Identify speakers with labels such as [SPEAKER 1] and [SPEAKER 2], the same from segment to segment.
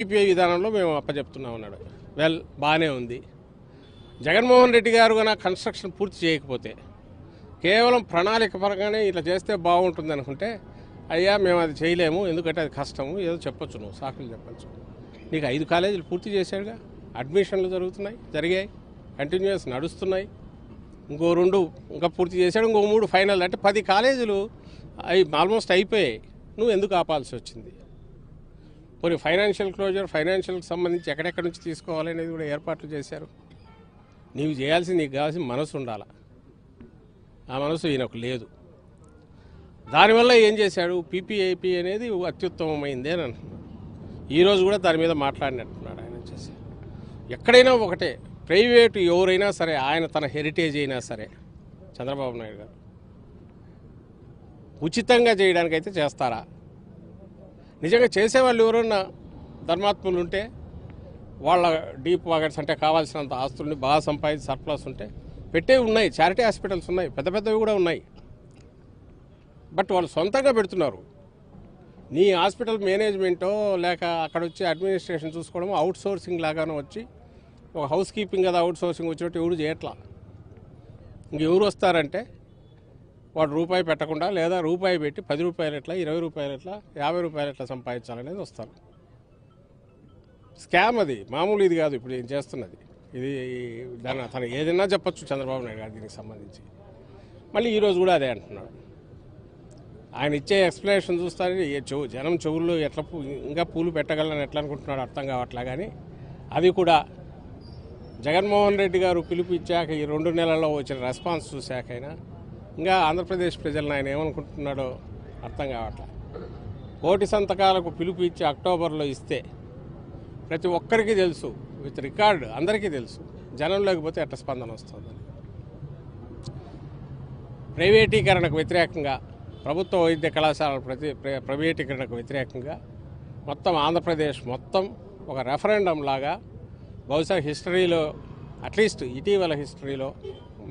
[SPEAKER 1] TPI విధానంలో మేము అప్పచెప్తున్నాం అన్నాడు. వెల్ బాగానే ఉంది. జగన్మోహన్ రెడ్డి గారు కన్నా కన్స్ట్రక్షన్ పూర్తి చేయకపోతే కేవలం ప్రణాళిక పరంగానే ఇట్లా చేస్తే బాగుంటుంది అనుకుంటే అయ్యా మేము అది చేయలేము, ఎందుకంటే అది కష్టము, ఏదో చెప్పొచ్చు, నువ్వు సాకులు చెప్పచ్చు. నీకు 5 కాలేజీలు పూర్తి చేశాడుగా, అడ్మిషన్లు జరిగాయి, కంటిన్యూస్ నడుస్తున్నాయి. ఇంకో 2 ఇంకా పూర్తి చేశాడు, ఇంకో 3 ఫైనల్, అంటే 10 కాలేజీలు ఆల్మోస్ట్ అయిపోయాయి. నువ్వు ఎందుకు ఆపాల్సి వచ్చింది? కొన్ని ఫైనాన్షియల్ క్లోజర్, ఫైనాన్షియల్కి సంబంధించి ఎక్కడెక్కడి నుంచి తీసుకోవాలనేది కూడా ఏర్పాట్లు చేశారు. నీకు చేయాల్సింది, నీకు కావాల్సిన మనసు ఉండాలి. ఆ మనసు ఈయనకు లేదు. దానివల్ల ఏం చేశాడు? పీపీఐపీ అనేది అత్యుత్తమమైంది అని అంటున్నాడు. ఈరోజు కూడా దాని మీద మాట్లాడినట్టున్నాడు ఆయన వచ్చేసి. ఎక్కడైనా ఒకటే, ప్రైవేటు ఎవరైనా సరే, ఆయన తన హెరిటేజ్ అయినా సరే, చంద్రబాబు నాయుడు గారు ఉచితంగా చేయడానికైతే చేస్తారా? నిజంగా చేసేవాళ్ళు ఎవరన్నా ధర్మాత్ములు ఉంటే, వాళ్ళ డీప్ పాకెట్స్ అంటే కావాల్సినంత ఆస్తుల్ని బాగా సంపాదించి సర్ప్లస్ ఉంటే పెట్టేవి ఉన్నాయి. చారిటీ హాస్పిటల్స్ ఉన్నాయి, పెద్ద పెద్దవి కూడా ఉన్నాయి. బట్ వాళ్ళు సొంతంగా పెడుతున్నారు. నీ హాస్పిటల్ మేనేజ్మెంటో లేక అక్కడ వచ్చి అడ్మినిస్ట్రేషన్ చూసుకోవడం అవుట్ సోర్సింగ్ లాగానో వచ్చి, ఒక హౌస్ కీపింగ్ కదా అవుట్ సోర్సింగ్ వచ్చినట్టు ఎవరు చేయట్లా. ఇంకెవరు వస్తారంటే వాడు రూపాయి పెట్టకుండా, లేదా రూపాయి పెట్టి 10 రూపాయలు ఎట్లా, 20 రూపాయలు ఎట్లా, 50 రూపాయలు ఎట్లా సంపాదించాలనేది వస్తారు. స్కామ్ అది, మామూలు ఇది కాదు ఇప్పుడు ఏం చేస్తున్నది. ఇది దాన్ని తను ఏదైనా చెప్పచ్చు చంద్రబాబు నాయుడు గారు దీనికి సంబంధించి. మళ్ళీ ఈరోజు కూడా అదే అంటున్నాడు. ఆయన ఇచ్చే ఎక్స్ప్లెనేషన్ చూస్తారని జనం చెవుల్లో ఎట్లా ఇంకా పూలు పెట్టగలని ఎట్లా అనుకుంటున్నాడు అర్థం కావట్లా. కానీ అది కూడా జగన్మోహన్ రెడ్డి గారు పిలుపు ఇచ్చాక ఈ 2 నెలల్లో వచ్చిన రెస్పాన్స్ చూశాకైనా ఇంకా ఆంధ్రప్రదేశ్ ప్రజలను ఆయన ఏమనుకుంటున్నాడో అర్థం కావట్లా. 1,000 సంతకాలకు పిలుపు ఇచ్చి అక్టోబర్లో ఇస్తే ప్రతి ఒక్కరికి తెలుసు, విత్ రికార్డు అందరికీ తెలుసు, జనం లేకపోతే ఎట్లా స్పందన వస్తుందని. ప్రైవేటీకరణకు వ్యతిరేకంగా, ప్రభుత్వ వైద్య కళాశాలల ప్రైవేటీకరణకు వ్యతిరేకంగా మొత్తం ఆంధ్రప్రదేశ్ మొత్తం ఒక రెఫరెండం లాగా, బహుశా హిస్టరీలో, అట్లీస్ట్ ఇటీవల హిస్టరీలో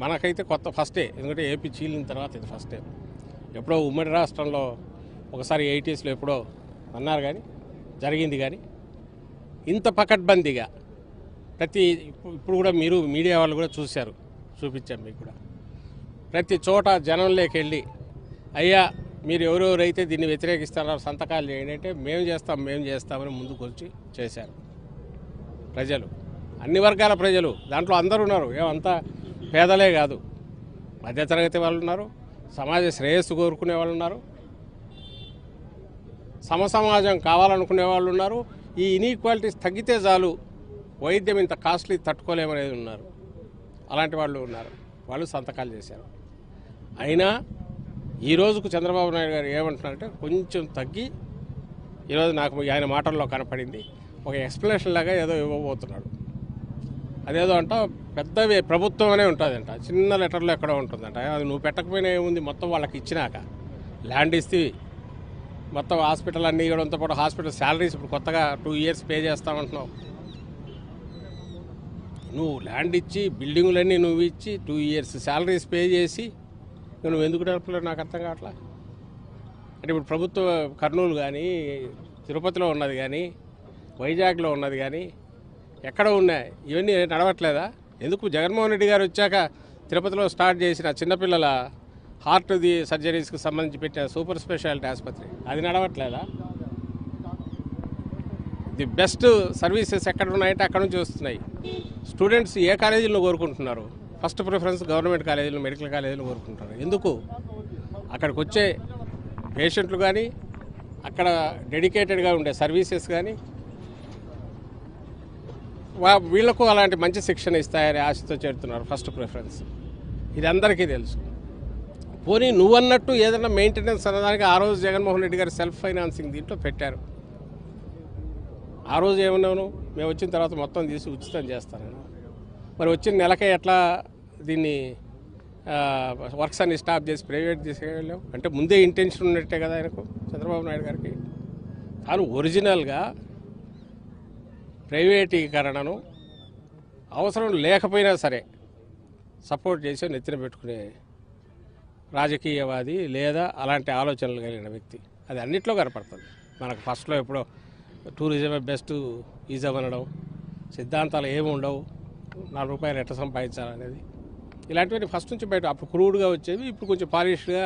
[SPEAKER 1] మనకైతే కొత్త ఫస్టే. ఎందుకంటే ఏపీ చీలిన తర్వాత ఇది ఫస్టే. ఎప్పుడో ఉమ్మడి రాష్ట్రంలో ఒకసారి 80sలో ఎప్పుడో అన్నారు, కానీ జరిగింది. కానీ ఇంత పకడ్బందీగా ఇప్పుడు కూడా మీరు మీడియా వాళ్ళు కూడా చూశారు, చూపించాం మీకు కూడా. ప్రతి చోట జనంలోకి వెళ్ళి, అయ్యా మీరు ఎవరెవరైతే దీన్ని వ్యతిరేకిస్తారో సంతకాలు చేయండి అంటే మేము చేస్తామని ముందుకు వచ్చి చేశారు ప్రజలు, అన్ని వర్గాల ప్రజలు. దాంట్లో అందరూ ఉన్నారు, ఏమంతా పేదలే కాదు, మధ్యతరగతి వాళ్ళు ఉన్నారు, సమాజ శ్రేయస్సు కోరుకునే వాళ్ళు ఉన్నారు, సమసమాజం కావాలనుకునే వాళ్ళు ఉన్నారు. ఈ ఇన్ఈక్వాలిటీస్ తగ్గితే చాలు, వైద్యం ఇంత కాస్ట్లీ తట్టుకోలేమనేది ఉన్నారు, అలాంటి వాళ్ళు ఉన్నారు. వాళ్ళు సంతకాలు చేశారు. అయినా ఈ రోజుకు చంద్రబాబు నాయుడు గారు ఏమంటున్నారంటే కొంచెం తగ్గి, ఈరోజు నాకు ఆయన మాటల్లో కనపడింది, ఒక ఎక్స్ప్లెనేషన్ లాగా ఏదో ఇవ్వబోతున్నాడు. అదేదో అంట పెద్దవి ప్రభుత్వం అనే ఉంటుందంట, చిన్న లెటర్లో ఎక్కడో ఉంటుందంట. అది నువ్వు పెట్టకపోయినా ఏముంది, మొత్తం వాళ్ళకి ఇచ్చినాక ల్యాండ్ ఇస్తే మొత్తం హాస్పిటల్ అన్నీ ఇవ్వడంతో పాటు హాస్పిటల్ శాలరీస్ ఇప్పుడు కొత్తగా 2 years పే చేస్తామంటున్నావు. నువ్వు ల్యాండ్ ఇచ్చి బిల్డింగులన్నీ నువ్వు ఇచ్చి 2 years శాలరీస్ పే చేసి నువ్వు ఎందుకు నడపలేవు నాకు అర్థం కావట్లా. అంటే ఇప్పుడు ప్రభుత్వ కర్నూలు కానీ, తిరుపతిలో ఉన్నది కానీ, వైజాగ్లో ఉన్నది కానీ, ఎక్కడ ఉన్నాయి ఇవన్నీ నడవట్లేదా? ఎందుకు? జగన్మోహన్ రెడ్డి గారు వచ్చాక తిరుపతిలో స్టార్ట్ చేసిన చిన్నపిల్లల హార్ట్ సర్జరీస్కి సంబంధించి పెట్టిన సూపర్ స్పెషాలిటీ ఆసుపత్రి, అది నడవట్లేదా? ది బెస్ట్ సర్వీసెస్ ఎక్కడ ఉన్నాయంటే అక్కడ నుంచి వస్తున్నాయి. స్టూడెంట్స్ ఏ కాలేజీలను కోరుకుంటున్నారు? ఫస్ట్ ప్రిఫరెన్స్ గవర్నమెంట్ కాలేజీలు, మెడికల్ కాలేజీలు కోరుకుంటారు. ఎందుకు? అక్కడికి వచ్చే పేషెంట్లు కానీ, అక్కడ డెడికేటెడ్గా ఉండే సర్వీసెస్ కానీ వీళ్లకు అలాంటి మంచి శిక్షణ ఇస్తాయని ఆశతో చేరుతున్నారు ఫస్ట్ ప్రిఫరెన్స్. ఇది అందరికీ తెలుసు. పోనీ నువ్వన్నట్టు ఏదైనా మెయింటెనెన్స్ అన్నదానికి ఆ రోజు జగన్మోహన్ రెడ్డి గారు సెల్ఫ్ ఫైనాన్సింగ్ దీంట్లో పెట్టారు. ఆ రోజు ఏమన్నాను, మేము వచ్చిన తర్వాత మొత్తం తీసి ఉచితం చేస్తానని. మరి వచ్చిన నెలకే ఎట్లా దీన్ని వర్క్స్ అన్ని స్టాప్ చేసి ప్రైవేట్ తీసుకెళ్ళాం? అంటే ముందే ఇంటెన్షన్ ఉన్నట్టే కదా ఆయనకు, చంద్రబాబు నాయుడు గారికి. తాను ఒరిజినల్గా ప్రైవేటీకరణను అవసరం లేకపోయినా సరే సపోర్ట్ చేసి నెత్తిన పెట్టుకునే రాజకీయవాది, లేదా అలాంటి ఆలోచనలు కలిగిన వ్యక్తి. అది అన్నిట్లో కనపడుతుంది మనకు. ఫస్ట్లో ఎప్పుడో టూరిజమే బెస్ట్ ఈజమ్ అనడం, సిద్ధాంతాలు ఏమి ఉండవు, ₹4 ఎట్లా సంపాదించాలనేది, ఇలాంటివన్నీ ఫస్ట్ నుంచి బయట అప్పుడు క్రూడ్గా వచ్చేవి. ఇప్పుడు కొంచెం పాలిష్గా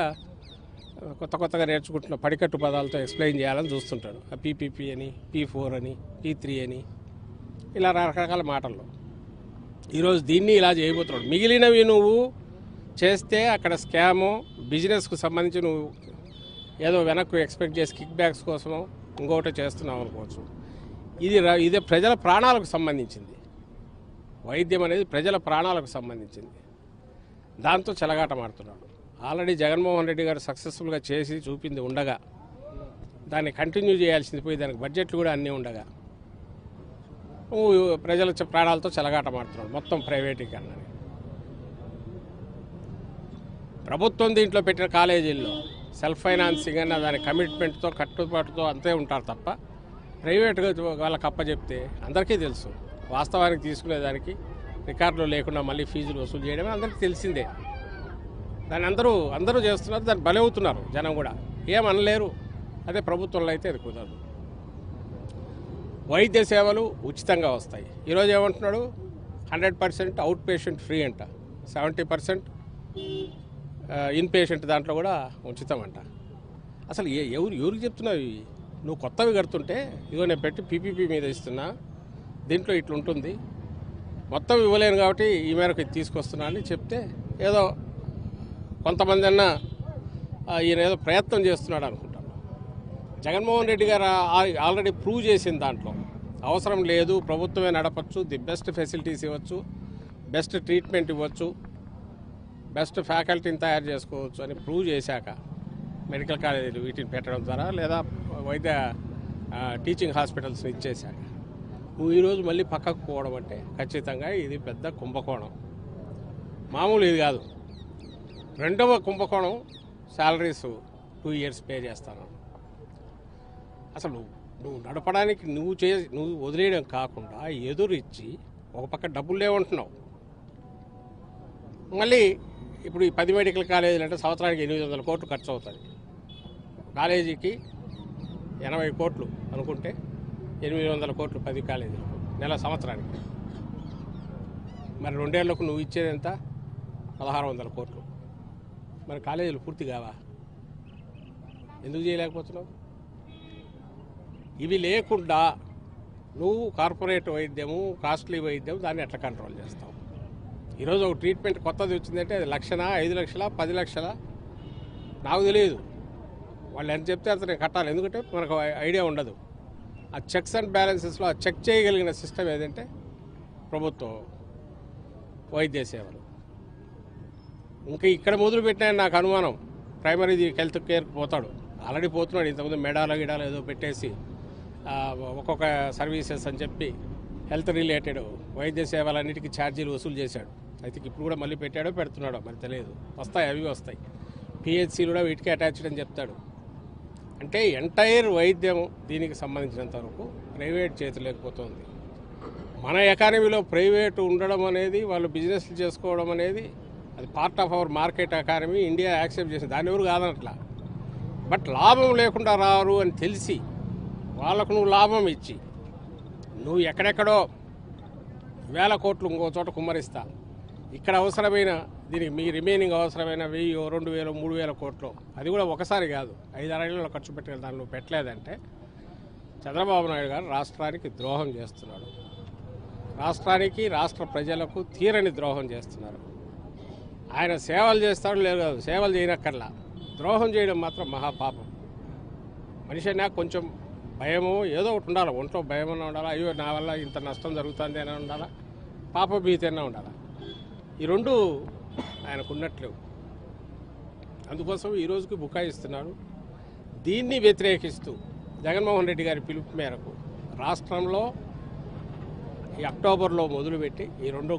[SPEAKER 1] కొత్తగా నేర్చుకుంటున్న పడికట్టు పదాలతో ఎక్స్ప్లెయిన్ చేయాలని చూస్తుంటాడు. ఆ పీపీపీ అని, P4 అని, P3 అని, ఇలా రకరకాల మాటల్లో ఈరోజు దీన్ని ఇలా చేయబోతున్నాడు. మిగిలినవి నువ్వు చేస్తే అక్కడ స్కాము, బిజినెస్కు సంబంధించి నువ్వు ఏదో వెనక్కు ఎక్స్పెక్ట్ చేసి కిక్ బ్యాక్స్ కోసమో ఇంకోటి చేస్తున్నావు అనుకోవచ్చు. ఇదే ప్రజల ప్రాణాలకు సంబంధించింది. వైద్యం అనేది ప్రజల ప్రాణాలకు సంబంధించింది. దాంతో చెలగాటమాడుతున్నాడు. ఆల్రెడీ జగన్మోహన్ రెడ్డి గారు సక్సెస్ఫుల్గా చేసి చూపింది ఉండగా దాన్ని కంటిన్యూ చేయాల్సింది పోయి దానికి బడ్జెట్లు కూడా అన్నీ ఉండగా ప్రజల ప్రాణాలతో చెలగాటమాడుతున్నాడు. మొత్తం ప్రైవేటీకరణని. ప్రభుత్వం దీంట్లో పెట్టిన కాలేజీల్లో సెల్ఫ్ ఫైనాన్సింగ్ అన్న దాని కమిట్మెంట్తో కట్టుబాటుతో అంతే ఉంటారు తప్ప ప్రైవేట్గా వాళ్ళకి అప్పచెప్తే అందరికీ తెలుసు. వాస్తవానికి తీసుకునేదానికి రికార్డులు లేకుండా మళ్ళీ ఫీజులు వసూలు చేయడమే అందరికీ తెలిసిందే. దాన్ని అందరూ చేస్తున్నారు. దాన్ని బలవుతున్నారు జనం కూడా, ఏమనలేరు. అదే ప్రభుత్వంలో అయితే అది కుదరదు. వైద్య సేవలు ఉచితంగా వస్తాయి. ఈరోజు ఏమంటున్నాడు, 100% అవుట్ పేషెంట్ ఫ్రీ అంట, 70% ఇన్ పేషెంట్ దాంట్లో కూడా ఉచితం అంట. అసలు ఎవరికి చెప్తున్నావు ఇవి? నువ్వు కొత్తవి కడుతుంటే ఇదిగో నేను పెట్టి పీపీపీ మీద ఇస్తున్నా, దీంట్లో ఇట్లుంటుంది, మొత్తం ఇవ్వలేను కాబట్టి ఈ మేరకు ఇది తీసుకొస్తున్నా అని చెప్తే ఏదో కొంతమంది అన్నా ఈయన ఏదో ప్రయత్నం చేస్తున్నాడు అనుకుంటాను. జగన్మోహన్ రెడ్డి గారు ఆల్రెడీ ప్రూవ్ చేసిన దాంట్లో అవసరం లేదు, ప్రభుత్వమే నడపచ్చు, ది బెస్ట్ ఫెసిలిటీస్ ఇవ్వచ్చు, బెస్ట్ ట్రీట్మెంట్ ఇవ్వచ్చు, బెస్ట్ ఫ్యాకల్టీని తయారు చేసుకోవచ్చు అని ప్రూవ్ చేశాక మెడికల్ కాలేజీలు వీటిని పెట్టడం ద్వారా లేదా వైద్య టీచింగ్ హాస్పిటల్స్ని ఇచ్చేశాక నువ్వు ఈరోజు మళ్ళీ పక్కకు పోవడం అంటే ఖచ్చితంగా ఇది పెద్ద కుంభకోణం. మామూలు ఇది కాదు. రెండవ కుంభకోణం, శాలరీస్ 2 years పే చేస్తాను. అసలు నువ్వు నడపడానికి నువ్వు వదిలేయడం కాకుండా ఎదురు ఇచ్చి ఒక పక్క డబ్బులు లేవంటున్నావు. మళ్ళీ ఇప్పుడు ఈ 10 మెడికల్ కాలేజీలు అంటే సంవత్సరానికి 800 కోట్లు ఖర్చు అవుతుంది. కాలేజీకి 80 కోట్లు అనుకుంటే 800 కోట్లు 10 కాలేజీలకు సంవత్సరానికి. మరి 2 ఏళ్లకు నువ్వు ఇచ్చేది ఎంత? 1600 కోట్లు. మరి కాలేజీలు పూర్తి కావా? ఎందుకు చేయలేకపోతున్నావు? ఇవి లేకుండా నువ్వు కార్పొరేట్ వైద్యము, కాస్ట్లీ వైద్యం దాన్ని ఎట్లా కంట్రోల్ చేస్తావు? ఈరోజు ఒక ట్రీట్మెంట్ కొత్తది వచ్చిందంటే అది 1,00,000, 5 లక్షల, 10 లక్షల నాకు తెలియదు. వాళ్ళు ఎంత చెప్తే అంత నేను కట్టాలి. ఎందుకంటే మనకు ఐడియా ఉండదు. ఆ చెక్స్ అండ్ బ్యాలెన్సెస్లో ఆ చెక్ చేయగలిగిన సిస్టమ్ ఏదంటే ప్రభుత్వం వైద్య సేవలు. ఇంకా ఇక్కడ మొదలుపెట్టినా నాకు అనుమానం, ప్రైమరీ హెల్త్ కేర్కి పోతాడు, ఆల్రెడీ పోతున్నాడు. ఇంతకుముందు మెడాలో గిడాలో ఏదో పెట్టేసి ఒక్కొక్క సర్వీసెస్ అని చెప్పి హెల్త్ రిలేటెడ్ వైద్య సేవలన్నిటికీ ఛార్జీలు వసూలు చేశాడు. అయితే ఇప్పుడు కూడా మళ్ళీ పెట్టాడో పెడుతున్నాడో మరి తెలియదు. వస్తాయి, అవి వస్తాయి. పిహెచ్సీలు కూడా వీటికి అటాచ్డ్ అని చెప్తాడు. అంటే ఎంటైర్ వైద్యం దీనికి సంబంధించినంత వరకు ప్రైవేట్ చేతులేకపోతుంది. మన ఎకానమీలో ప్రైవేటు ఉండడం అనేది, వాళ్ళు బిజినెస్లు చేసుకోవడం అనేది అది part of our market economy. India accept చేసింది, దాన్ని ఎవరు కాదనట్లా. బట్ లాభం లేకుండా రారు అని తెలిసి వాళ్ళకు నువ్వు లాభం ఇచ్చి నువ్వు ఎక్కడెక్కడో 1000 కోట్లు ఇంకో చోట కుమ్మరిస్తా, ఇక్కడ అవసరమైన దీనికి మీ రిమైనింగ్ అవసరమైన 1000, 2000, 3000 కోట్లు, అది కూడా ఒకసారి కాదు 5-6 ఏళ్ళలో ఖర్చు పెట్టగలి దాన్ని నువ్వు పెట్టలేదంటే చంద్రబాబు నాయుడు గారు రాష్ట్రానికి ద్రోహం చేస్తున్నాడు. రాష్ట్రానికి, రాష్ట్ర ప్రజలకు తీరని ద్రోహం చేస్తున్నారు. ఆయన సేవలు చేస్తాడు లేదు కాదు, సేవలు చేయనక్కర్లా, ద్రోహం చేయడం మాత్రం మహాపాపం. మనిషి అయినా కొంచెం భయము ఏదో ఒకటి ఉండాలి, ఒంట్లో భయం అన్నా ఉండాలా, అయ్యో నా వల్ల ఇంత నష్టం జరుగుతుంది అని ఉండాలా, పాప భీతి అయినా ఉండాలా. ఈ రెండు ఆయనకు ఉన్నట్లేవు. అందుకోసం ఈరోజుకి బుకాయిస్తున్నాడు. దీన్ని వ్యతిరేకిస్తూ జగన్మోహన్ రెడ్డి గారి పిలుపు మేరకు రాష్ట్రంలో ఈ అక్టోబర్లో మొదలుపెట్టి ఈ 2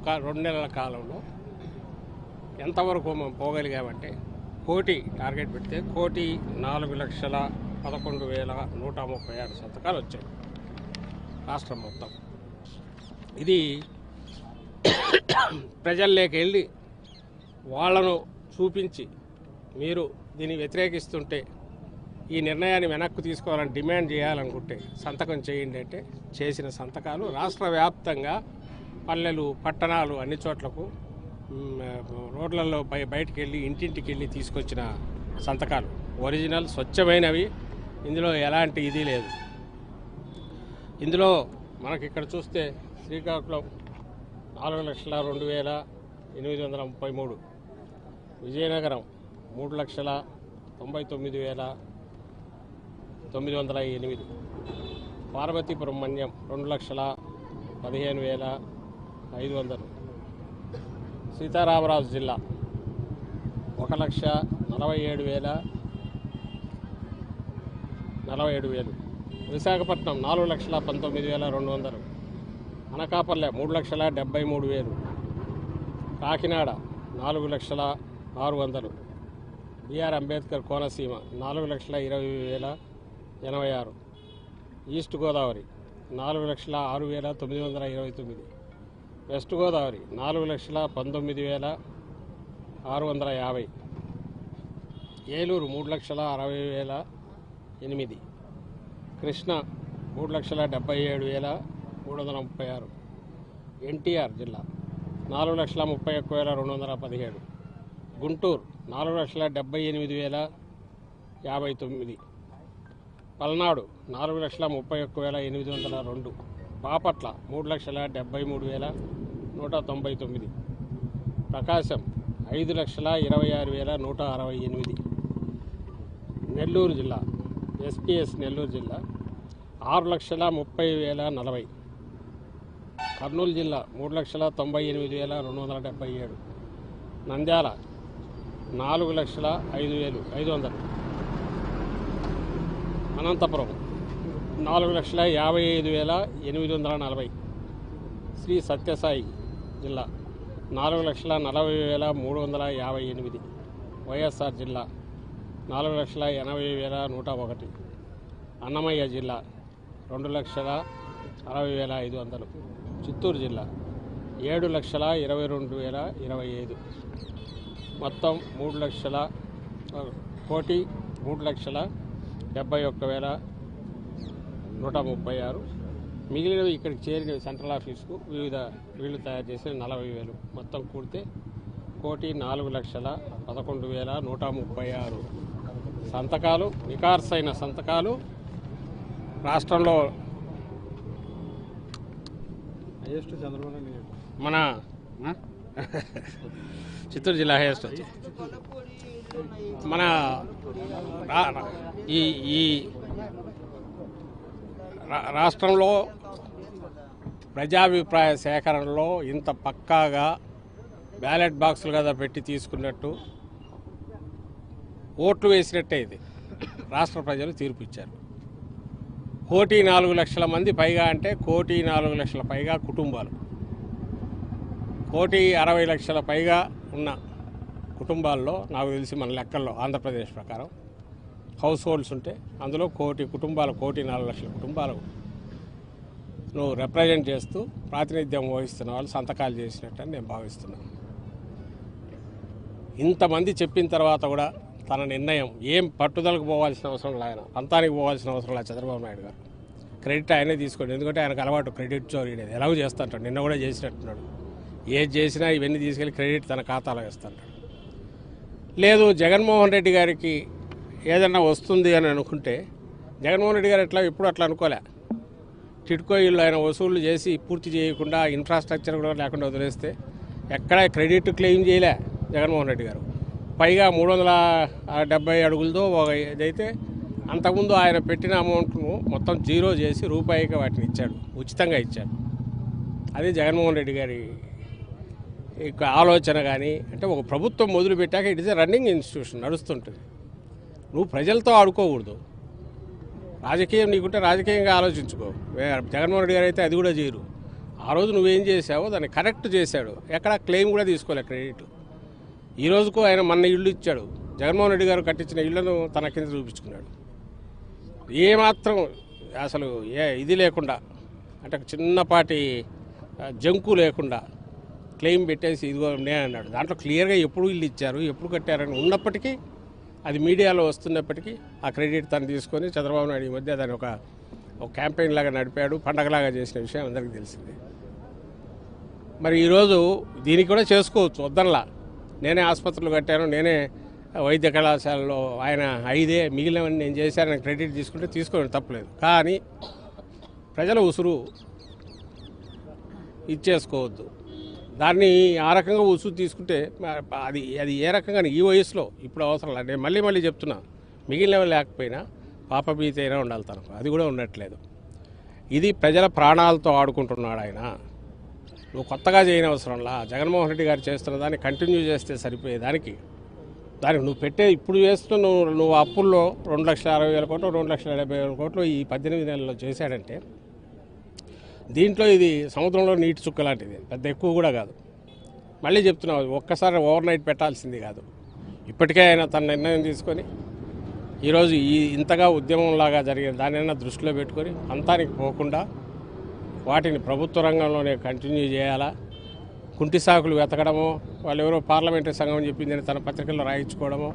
[SPEAKER 1] నెలల కాలంలో ఎంతవరకు మనం పోగలిగామంటే 1 కోటి టార్గెట్ పెడితే 1,04,11,136 సంతకాలు వచ్చాయి రాష్ట్రం మొత్తం. ఇది ప్రజల్లోకి వెళ్ళి వాళ్ళను చూపించి మీరు దీన్ని వ్యతిరేకిస్తుంటే ఈ నిర్ణయాన్ని వెనక్కు తీసుకోవాలని డిమాండ్ చేయాలనుకుంటే సంతకం చేయండి అంటే చేసిన సంతకాలు రాష్ట్ర వ్యాప్తంగా పల్లెలు పట్టణాలు అన్ని చోట్లకు రోడ్లలో బయటికి వెళ్ళి ఇంటింటికి వెళ్ళి తీసుకొచ్చిన సంతకాలు ఒరిజినల్ స్వచ్ఛమైనవి. ఇందులో ఎలాంటి ఇది లేదు. ఇందులో మనకి ఇక్కడ చూస్తే శ్రీకాకుళం 4,02,833, విజయనగరం 3,99,908, పార్వతీపురం మన్యం 2,15,500, సీతారామరాజు జిల్లా 1,47,047, Visakhapatnam 4,19,200, Anakapalle 3,73,000, Kakinada 4,06,000, BR Ambedkar Konaseema 4,20,086, east Godavari 4,06,929, west Godavari 4,19,650, Eluru 3,60,008, Krishna 3,77,336, NTR జిల్లా 4,31,217, గుంటూరు 4,78,059, పల్నాడు 4,31,802, బాపట్ల 3,73,199, ప్రకాశం 5,26,168, నెల్లూరు జిల్లా ఎస్పీఎస్ నెల్లూరు జిల్లా 6,30,040, కర్నూలు జిల్లా 3,98,277, నంద్యాల 4,05,500, అనంతపురం 4,55,840, శ్రీ సత్యసాయి జిల్లా 4,40,358, వైఎస్ఆర్ జిల్లా 4,80,101, అన్నమయ్య జిల్లా 2,60,500, చిత్తూరు జిల్లా 7,22,025, మొత్తం 3,71,136, మిగిలినవి ఇక్కడికి చేరిన సెంట్రల్ ఆఫీస్కు వీళ్ళు తయారు చేసిన 40,000, మొత్తం కూడితే 1,04,11,136 సంతకాలు, నికార్సైన సంతకాలు. రాష్ట్రంలో మన చిత్తూరు జిల్లా హైయెస్ట్ వచ్చి మన ఈ రాష్ట్రంలో ప్రజాభిప్రాయ సేకరణలో ఇంత పక్కాగా బ్యాలెట్ బాక్సులు కదా పెట్టి తీసుకున్నట్టు ఓట్లు వేసినట్టే ఇది రాష్ట్ర ప్రజలు తీర్పు ఇచ్చారు. 1,04,00,000 మంది పైగా అంటే 1,04,00,000 పైగా కుటుంబాలు, 1,60,00,000 పైగా ఉన్న కుటుంబాల్లో నాకు తెలిసి మన లెక్కల్లో ఆంధ్రప్రదేశ్ ప్రకారం హౌస్ హోల్డ్స్ ఉంటే అందులో 1,00,000 కుటుంబాలు, 1,04,00,000 కుటుంబాలు నువ్వు రిప్రజెంట్ చేస్తూ ప్రాతినిధ్యం వహిస్తున్న వాళ్ళు సంతకాలు చేసినట్టు నేను భావిస్తున్నాను. ఇంతమంది చెప్పిన తర్వాత కూడా తన నిర్ణయం ఏం పట్టుదలకు పోవాల్సిన అవసరం లేదు, ఆయన పంతానికి పోవాల్సిన అవసరం లేదు. చంద్రబాబు నాయుడు గారు క్రెడిట్ ఆయనే తీసుకోండి, ఎందుకంటే ఆయనకు అలవాటు క్రెడిట్ చోరీ అనేది. ఎలాగో చేస్తుంటాడు, నిన్న కూడా చేసినట్టున్నాడు. ఏది చేసినా ఇవన్నీ తీసుకెళ్ళి క్రెడిట్ తన ఖాతాలో వేస్తుంటాడు. లేదు జగన్మోహన్ రెడ్డి గారికి ఏదన్నా వస్తుంది అని అనుకుంటే, జగన్మోహన్ రెడ్డి గారు ఎప్పుడు అట్లా అనుకోలే. టిడ్కో ఇళ్ళు ఆయన వసూళ్లు చేసి పూర్తి చేయకుండా ఇన్ఫ్రాస్ట్రక్చర్ కూడా లేకుండా వదిలేస్తే ఎక్కడ క్రెడిట్ క్లెయిమ్ చేయలే జగన్మోహన్ రెడ్డి గారు. పైగా 370 అడుగులతో ఇదైతే అంతకుముందు ఆయన పెట్టిన అమౌంట్ను మొత్తం జీరో చేసి రూపాయికి వాటిని ఇచ్చాడు, ఉచితంగా ఇచ్చాడు. అది జగన్మోహన్ రెడ్డి గారి ఆలోచన. కానీ అంటే ఒక ప్రభుత్వం మొదలుపెట్టాక it is a running institution, నడుస్తుంటుంది. నువ్వు ప్రజలతో ఆడుకోకూడదు. రాజకీయం నీకుంటే రాజకీయంగా ఆలోచించుకో. జగన్మోహన్ రెడ్డి గారు అయితే అది కూడా చేయరు. ఆ రోజు నువ్వేం చేసావో దాన్ని కరెక్ట్ చేశాడు, ఎక్కడ క్లెయిమ్ కూడా తీసుకోలే క్రెడిట్. ఈ రోజుకు ఆయన మన ఇల్లు ఇచ్చాడు, జగన్మోహన్ రెడ్డి గారు కట్టించిన ఇళ్లను తన కింద చూపించుకున్నాడు. ఏమాత్రం అసలు ఇది లేకుండా, అంటే చిన్నపాటి జంకు లేకుండా క్లెయిమ్ పెట్టేసి ఇదిగో నే అన్నాడు. దాంట్లో క్లియర్గా ఎప్పుడు ఇల్లు ఇచ్చారు, ఎప్పుడు కట్టారని ఉన్నప్పటికీ అది మీడియాలో వస్తున్నప్పటికీ ఆ క్రెడిట్ తను తీసుకొని చంద్రబాబు నాయుడు ఈ మధ్య దాన్ని ఒక క్యాంపెయిన్ లాగా నడిపాడు, పండగలాగా చేసిన విషయం అందరికీ తెలిసింది. మరి ఈరోజు దీనికి కూడా చేసుకోవచ్చు, వద్దనలా. నేనే ఆసుపత్రులు కట్టాను, నేనే వైద్య కళాశాలలో ఆయన 5 మిగిలినవన్నీ నేను చేశానని క్రెడిట్ తీసుకుంటే తీసుకోవడం తప్పలేదు. కానీ ప్రజల ఉసురు ఇచ్చేసుకోవద్దు. దాన్ని ఆ రకంగా ఉసురు తీసుకుంటే అది అది ఏ రకంగా ఈ వయసులో ఇప్పుడు అవసరం లేదు. నేను మళ్ళీ చెప్తున్నా, మిగిలినవి లేకపోయినా పాపభీతి అయినా ఉండాలి తనకు, అది కూడా ఉండట్లేదు. ఇది ప్రజల ప్రాణాలతో ఆడుకుంటున్నాడు ఆయన. నువ్వు కొత్తగా చేయని అవసరంలా, జగన్మోహన్ రెడ్డి గారు చేస్తున్న దాన్ని కంటిన్యూ చేస్తే సరిపోయేదానికి దానికి నువ్వు పెట్టే ఇప్పుడు చేస్తున్న నువ్వు అప్పుల్లో 2,60,000 కోట్లు 2,70,000 కోట్లు ఈ 18 నెలల్లో చేశాడంటే దీంట్లో ఇది సముద్రంలో నీటి చుక్క లాంటిది, పెద్ద ఎక్కువ కూడా కాదు. మళ్ళీ చెప్తున్నావు, ఒక్కసారి ఓవర్ నైట్ పెట్టాల్సింది కాదు. ఇప్పటికే ఆయన తన నిర్ణయం తీసుకొని ఈరోజు ఇంతగా ఉద్యమంలాగా జరిగిన దానిన్నా దృష్టిలో పెట్టుకొని అంతానికి పోకుండా వాటిని ప్రభుత్వ రంగంలోనే కంటిన్యూ చేయాలా. కుంటి సాకులు వెతకడమో, వాళ్ళు ఎవరో పార్లమెంటరీ సంఘం చెప్పిందని తన పత్రికల్లో రాయించుకోవడమో,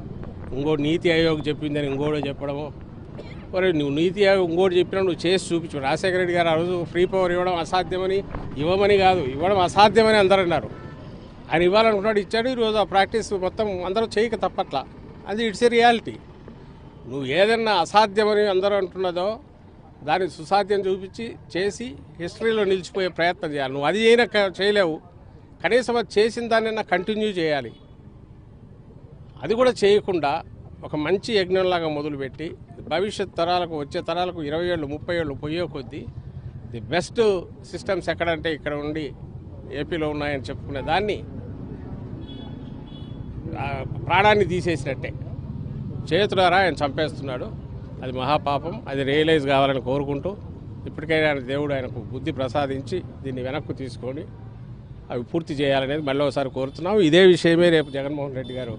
[SPEAKER 1] ఇంకోటి నీతి ఆయోగ్ చెప్పిందని ఇంకోటి చెప్పడమో. మరి నువ్వు నీతి ఆయోగ్ ఇంకోటి చెప్పినా నువ్వు చేసి చూపించు. రాజశేఖర రెడ్డి గారు ఆ రోజు ఫ్రీ పవర్ ఇవ్వడం అసాధ్యమని, ఇవ్వమని కాదు, ఇవ్వడం అసాధ్యమని అందరూ అన్నారు. ఆయన ఇవ్వాలనుకున్నాడు, ఇచ్చాడు. ఈరోజు ఆ ప్రాక్టీస్ మొత్తం అందరూ చేయక తప్పట్లా. అది ఇట్స్ ఏ రియాలిటీ. నువ్వు ఏదన్నా అసాధ్యమని అందరూ అంటున్నదో దాన్ని సుసాధ్యం చూపించి చేసి హిస్టరీలో నిలిచిపోయే ప్రయత్నం చేయాలి. నువ్వు అది చేయలేవు, కనీసం అది చేసిన దాన్ని కంటిన్యూ చేయాలి. అది కూడా చేయకుండా ఒక మంచి యజ్ఞంలాగా మొదలుపెట్టి భవిష్యత్ తరాలకు, వచ్చే తరాలకు 20 ఏళ్ళు 30 ఏళ్ళు పోయే కొద్దీ ది బెస్ట్ సిస్టమ్స్ ఎక్కడంటే ఇక్కడ ఉండి ఏపీలో ఉన్నాయని చెప్పుకునే దాన్ని ప్రాణాన్ని తీసేసినట్టే. చేతులారా ఆయన చంపేస్తున్నాడు. అది మహాపాపం. అది రియలైజ్ కావాలని కోరుకుంటూ ఇప్పటికైనా దేవుడు ఆయనకు బుద్ధి ప్రసాదించి దీన్ని వెనక్కు తీసుకొని అవి పూర్తి చేయాలనేది మళ్ళీ ఒకసారి కోరుతున్నాం. ఇదే విషయమే రేపు జగన్మోహన్ రెడ్డి గారు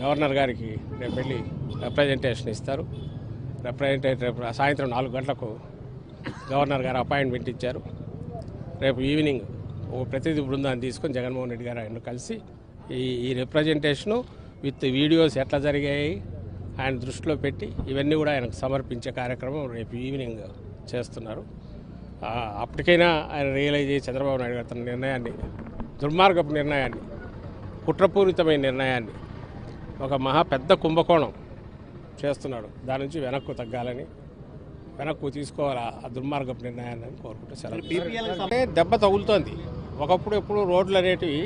[SPEAKER 1] గవర్నర్ గారికి రేపు వెళ్ళి రిప్రజెంటేషన్ ఇస్తారు. రేపు సాయంత్రం 4 గంటలకు గవర్నర్ గారు అపాయింట్మెంట్ ఇచ్చారు. రేపు ఈవినింగ్ ఒక ప్రతినిధి బృందాన్ని తీసుకొని జగన్మోహన్ రెడ్డి గారు ఆయన కలిసి ఈ రిప్రజెంటేషను విత్ వీడియోస్ ఎట్లా జరిగాయి ఆయన దృష్టిలో పెట్టి ఇవన్నీ కూడా ఆయనకు సమర్పించే కార్యక్రమం రేపు ఈవినింగ్ చేస్తున్నారు. అప్పటికైనా ఆయన రియలైజ్ చేసి చంద్రబాబు నాయుడు గారు తన నిర్ణయాన్ని, దుర్మార్గపు నిర్ణయాన్ని, కుట్రపూరితమైన నిర్ణయాన్ని, ఒక పెద్ద కుంభకోణం చేస్తున్నాడు, దాని నుంచి వెనక్కు తగ్గాలని, వెనక్కు తీసుకోవాలి ఆ దుర్మార్గపు నిర్ణయాన్ని కోరుకుంటూ సెలవు. దెబ్బ తగులుతోంది. ఒకప్పుడు ఎప్పుడు రోడ్లు అనేటివి,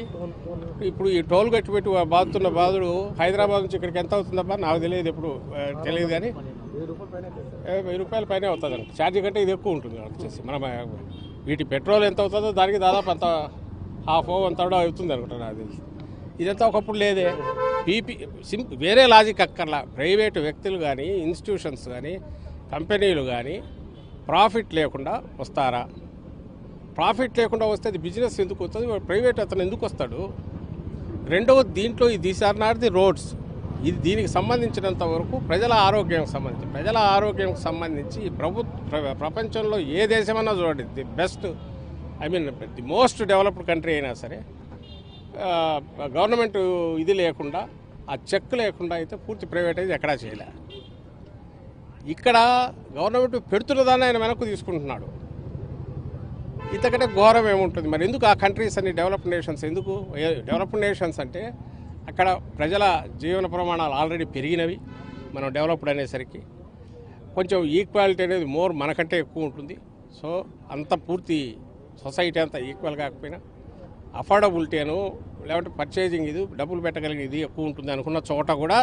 [SPEAKER 1] ఇప్పుడు ఈ టోల్ గట్టి పెట్టి బాదుతున్న బాధుడు హైదరాబాద్ నుంచి ఇక్కడికి ఎంత అవుతుందబ్బా నాకు తెలియదు, ఎప్పుడు తెలియదు. కానీ 1000 రూపాయల పైన అవుతుంది అంట ఛార్జీ కంటే ఇది ఎక్కువ ఉంటుంది వచ్చేసి. మనం వీటి పెట్రోల్ ఎంత అవుతుందో దానికి దాదాపు అంత హాఫ్ అంతడో అవుతుంది అనుకుంటాను నాకు తెలిసి. ఇదంతా ఒకప్పుడు లేదే. వేరే లాజిక్ అక్కర్లా. ప్రైవేటు వ్యక్తులు కానీ, ఇన్స్టిట్యూషన్స్ కానీ, కంపెనీలు కానీ ప్రాఫిట్ లేకుండా వస్తారా? ప్రాఫిట్ లేకుండా వస్తే అది బిజినెస్ ఎందుకు వస్తుంది? ప్రైవేట్ అతను ఎందుకు వస్తాడు? రెండవది, దీంట్లో these are not the roads. ఇది దీనికి సంబంధించినంత వరకు ప్రజల ఆరోగ్యం సంబంధించి ప్రపంచంలో ఏ దేశమన్నా చూడండి, the best, the most developed country అయినా సరే గవర్నమెంట్ ఇది లేకుండా, ఆ చెక్ లేకుండా అయితే పూర్తి ప్రైవేటైజ్ ఎక్కడా చేయలే. ఇక్కడ గవర్నమెంట్ పెడుతున్నదాన్ని ఆయన వెనక్కు తీసుకుంటున్నాడు. ఇంతకంటే ఘోరం ఏముంటుంది? మరి ఎందుకు ఆ కంట్రీస్ అన్ని డెవలప్డ్ నేషన్స్ ఎందుకు? డెవలప్డ్ నేషన్స్ అంటే అక్కడ ప్రజల జీవన ప్రమాణాలు ఆల్రెడీ పెరిగినవి. మనం డెవలప్డ్ అనేసరికి కొంచెం ఈక్వాలిటీ అనేది మనకంటే ఎక్కువ ఉంటుంది. సో అంత పూర్తి సొసైటీ అంతా ఈక్వల్ కాకపోయినా అఫోర్డబిలిటీ అను, లేకపోతే పర్చేజింగ్ ఇది డబ్బులు పెట్టగలిగేది ఎక్కువ ఉంటుంది అనుకున్న చోట కూడా,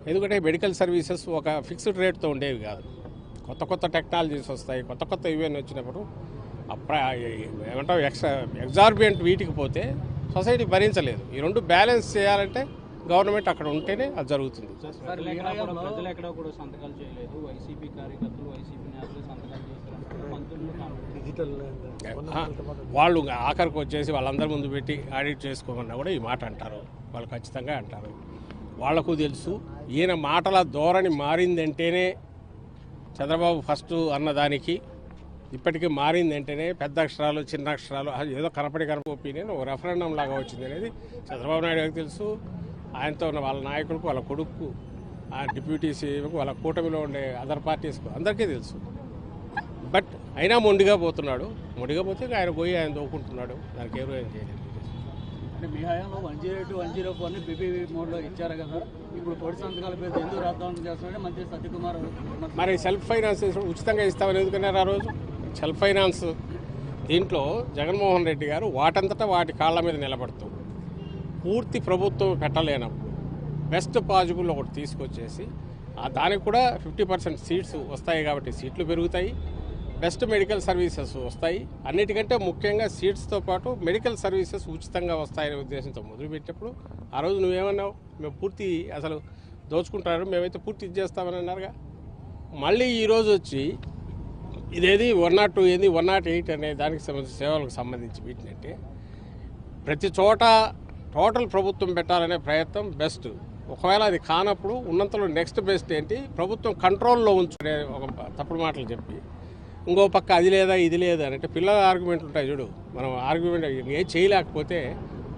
[SPEAKER 1] ఎందుకంటే మెడికల్ సర్వీసెస్ ఒక ఫిక్స్డ్ రేట్తో ఉండేవి కాదు. కొత్త టెక్నాలజీస్ వస్తాయి, కొత్త ఇవన్నీ వచ్చినప్పుడు ఏమంటావు ఎగ్జార్బియంట్ వీటికి పోతే సొసైటీ భరించలేదు. ఈ రెండు బ్యాలెన్స్ చేయాలంటే గవర్నమెంట్ అక్కడ ఉంటేనే అది జరుగుతుంది. వాళ్ళు ఆఖరికి వచ్చేసి వాళ్ళందరి ముందు పెట్టి ఆడిట్ చేసుకోమన్నా కూడా ఈ మాట అంటారు. వాళ్ళు ఖచ్చితంగా అంటారు. వాళ్లకు తెలుసు ఈయన మాటల ధోరణి మారిందంటేనే, చంద్రబాబు ఫస్ట్ అన్నదానికి ఇప్పటికీ మారిందంటేనే పెద్ద అక్షరాలు చిన్న అక్షరాలు ఏదో కనపడి ఒపీనియన్ ఒక రెఫరెండం లాగా వచ్చింది అనేది చంద్రబాబు నాయుడు గారికి తెలుసు, ఆయనతో ఉన్న వాళ్ళ నాయకులకు, వాళ్ళ కొడుకు, ఆ డిప్యూటీ సీఎంకు, వాళ్ళ కూటమిలో ఉండే అదర్ పార్టీస్కు అందరికీ తెలుసు. బట్ అయినా మొండిగా పోతున్నాడు. మొండిగా పోతే ఆయన పోయి ఆయన దోకుంటున్నాడు. దానికి ఎవరు ఏం చేయలేదు.
[SPEAKER 2] అంటే మీ హయాంలో 108, 104 బీపీ మోడ్లో ఇచ్చారు కదా, ఇప్పుడు పొడి సంతకాల పేరు ఎందుకు రాద్దామని చేస్తున్నారంటే మంత్రి సత్యకుమార్.
[SPEAKER 1] మరి సెల్ఫ్ ఫైనాన్స్ ఉచితంగా ఇస్తామని ఎందుకన్నారు ఆ రోజు? సెల్ఫ్ ఫైనాన్స్ దీంట్లో జగన్మోహన్ రెడ్డి గారు వాటంతటా వాటి కాళ్ళ మీద నిలబడుతూ పూర్తి ప్రభుత్వం పెట్టలేనప్పుడు బెస్ట్ పాజిబుల్ ఒకటి తీసుకొచ్చేసి దానికి కూడా 50% సీట్స్ వస్తాయి కాబట్టి సీట్లు పెరుగుతాయి, బెస్ట్ మెడికల్ సర్వీసెస్ వస్తాయి. అన్నిటికంటే ముఖ్యంగా సీట్స్తో పాటు మెడికల్ సర్వీసెస్ ఉచితంగా వస్తాయనే ఉద్దేశంతో మొదలుపెట్టినప్పుడు ఆ రోజు నువ్వేమన్నావు? మేము పూర్తి అసలు దోచుకుంటారు, మేమైతే పూర్తి ఇచ్చేస్తామని అన్నారుగా. మళ్ళీ ఈరోజు వచ్చి ఇదేది 102 ఏంది 108 అనే దానికి సేవలకు సంబంధించి వీటినంటే ప్రతి చోట టోటల్ ప్రభుత్వం పెట్టాలనే ప్రయత్నం బెస్ట్. ఒకవేళ అది కానప్పుడు ఉన్నంతలో నెక్స్ట్ బెస్ట్ ఏంటి, ప్రభుత్వం కంట్రోల్లో ఉంచుకునే ఒక తప్పుడు మాటలు చెప్పి ఇంకో పక్క అది లేదా ఇది లేదా అంటే పిల్లల ఆర్గ్యుమెంట్లు ఉంటాయి చూడు. మనం ఆర్గ్యుమెంట్ ఏం చేయలేకపోతే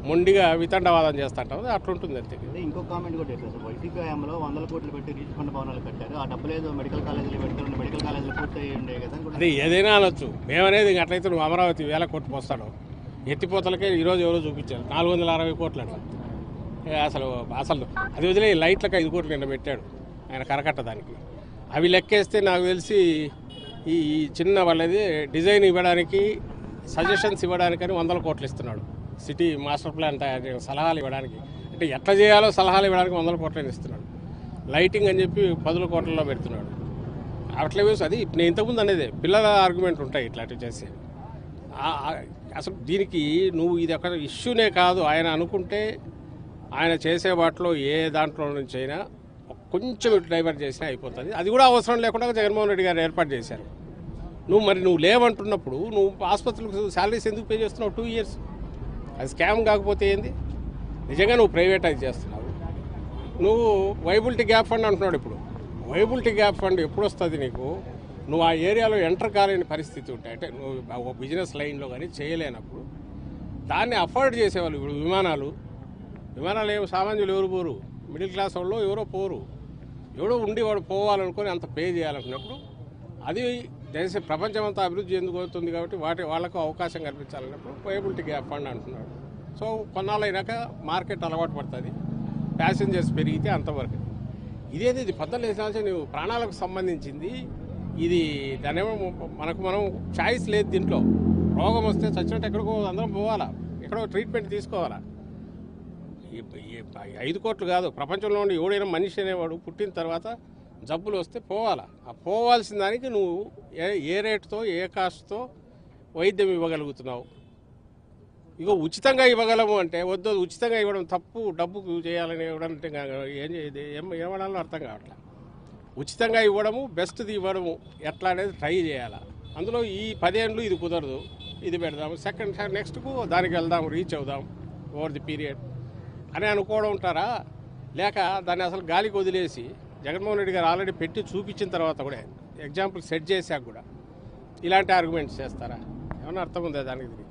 [SPEAKER 1] మొండిగా వితండవాదం చేస్తుంటాం, అట్లుంటుంది అంతే.
[SPEAKER 3] ఇంకో కామెంట్ కూడా చెప్పారు సార్, వైసీపీ హయాంలో 100 కోట్లు పెట్టి రీచ్ ఫండ్ భవనాలు కట్టారు, ఆ డబ్బులు ఏదో మెడికల్ కాలేజీలు పెడతారు, మెడికల్ కాలేజీలు పూర్తి ఉండే కదా.
[SPEAKER 1] అది ఏదైనా అనొచ్చు, మేమనేది అట్లయితే నువ్వు అమరావతి 1000 కోట్లు పోస్తాడు. ఎత్తిపోతలకే ఈరోజు ఎవరో చూపించారు 460 కోట్లు అంట. అసలు అసలు అది వదిలే లైట్లకు 5 కోట్లు నిన్న పెట్టాడు ఆయన కరకట్ట దానికి. అవి లెక్కేస్తే నాకు తెలిసి ఈ చిన్న వాళ్ళది డిజైన్ ఇవ్వడానికి, సజెషన్స్ ఇవ్వడానికని 100 కోట్లు ఇస్తున్నాడు. సిటీ మాస్టర్ ప్లాన్ తయారు సలహాలు ఇవ్వడానికి, అంటే ఎట్లా చేయాలో సలహాలు ఇవ్వడానికి 100 కోట్లని ఇస్తున్నాడు. లైటింగ్ అని చెప్పి 10 కోట్లలో పెడుతున్నాడు. అట్లా వేసి అది నేను ఇంతకుముందు అనేది పిల్లల ఆర్గ్యుమెంట్ ఉంటాయి ఇట్లాంటివి చేసే. అసలు దీనికి నువ్వు ఇది ఒక ఇష్యూనే కాదు. ఆయన అనుకుంటే ఆయన చేసే వాటిలో ఏ దాంట్లో నుంచి అయినా కొంచెం డైవర్ట్ చేసినా అయిపోతుంది. అది కూడా అవసరం లేకుండా జగన్మోహన్ రెడ్డి గారు ఏర్పాటు చేశారు. నువ్వు లేవంటున్నప్పుడు నువ్వు ఆసుపత్రులకు శాలరీస్ ఎందుకు పే చేస్తున్నావు 2 years? అది స్కామ్ కాకపోతే ఏంది? నిజంగా నువ్వు ప్రైవేటైజ్ చేస్తున్నావు. నువ్వు వైబిలిటీ గ్యాప్ ఫండ్ అంటున్నాడు. ఇప్పుడు వైబిలిటీ గ్యాప్ ఫండ్ ఎప్పుడు వస్తుంది నీకు? నువ్వు ఆ ఏరియాలో ఎంటర్ కాలేని పరిస్థితి ఉంటాయి, అంటే నువ్వు ఒక బిజినెస్ లైన్లో కానీ చేయలేనప్పుడు దాన్ని అఫోర్డ్ చేసేవాళ్ళు. ఇప్పుడు విమానాలు ఏమో సామాన్యులు ఎవరు పోరు, మిడిల్ క్లాస్ వాళ్ళు ఎవరో పోరు. ఎవడో ఉండి వాడు పోవాలనుకొని అంత పే చేయాలనుకున్నప్పుడు అది ప్రపంచం అంతా అభివృద్ధి ఎందుకు అవుతుంది కాబట్టి వాళ్ళకు అవకాశం కల్పించాలన్నప్పుడు వైబిలిటీ గ్యాప్ ఫండ్ అంటున్నాడు. సో కొన్నాళ్ళు అయినాక మార్కెట్ అలవాటు పడుతుంది, ప్యాసింజర్స్ పెరిగితే అంతవరకు. ఇది పద్ధతులు వేసినాల్సి నువ్వు ప్రాణాలకు సంబంధించింది. ఇది దానేమో మనం చాయిస్ లేదు దీంట్లో. రోగం వస్తే చచ్చినట్టు ఎక్కడికో అందరం పోవాలా, ఎక్కడో ట్రీట్మెంట్ తీసుకోవాలా. 5 కోట్లు కాదు, ప్రపంచంలో ఉండి ఎవడైనా మనిషి అనేవాడు పుట్టిన తర్వాత జబ్బులు వస్తే పోవాలా. ఆ పోవాల్సిన దానికి నువ్వు ఏ రేటుతో ఏ కాస్ట్తో వైద్యం ఇవ్వగలుగుతున్నావు? ఇగో ఉచితంగా ఇవ్వగలము అంటే వద్దు, ఉచితంగా ఇవ్వడం తప్పు, డబ్బుకు చేయాలని ఇవ్వడం అంటే ఏమడాలో అర్థం కావట్లేదు. ఉచితంగా ఇవ్వడము, బెస్ట్ది ఇవ్వడము ఎట్లా అనేది ట్రై చేయాలా. అందులో ఈ 10 ఏళ్ళు ఇది కుదరదు, ఇది పెడదాము, నెక్స్ట్కు దానికి వెళ్దాం, రీచ్ అవుదాం ఓవర్ ది పీరియడ్ అని అనుకోవడం ఉంటారా? లేక దాన్ని అసలు గాలికి వదిలేసి జగన్మోహన్ రెడ్డి గారు ఆల్రెడీ పెట్టి చూపించిన తర్వాత కూడా ఎగ్జాంపుల్ సెట్ చేశాక కూడా ఇలాంటి ఆర్గ్యుమెంట్స్ చేస్తారా? ఏమన్నా అర్థం ఉందా దానికి?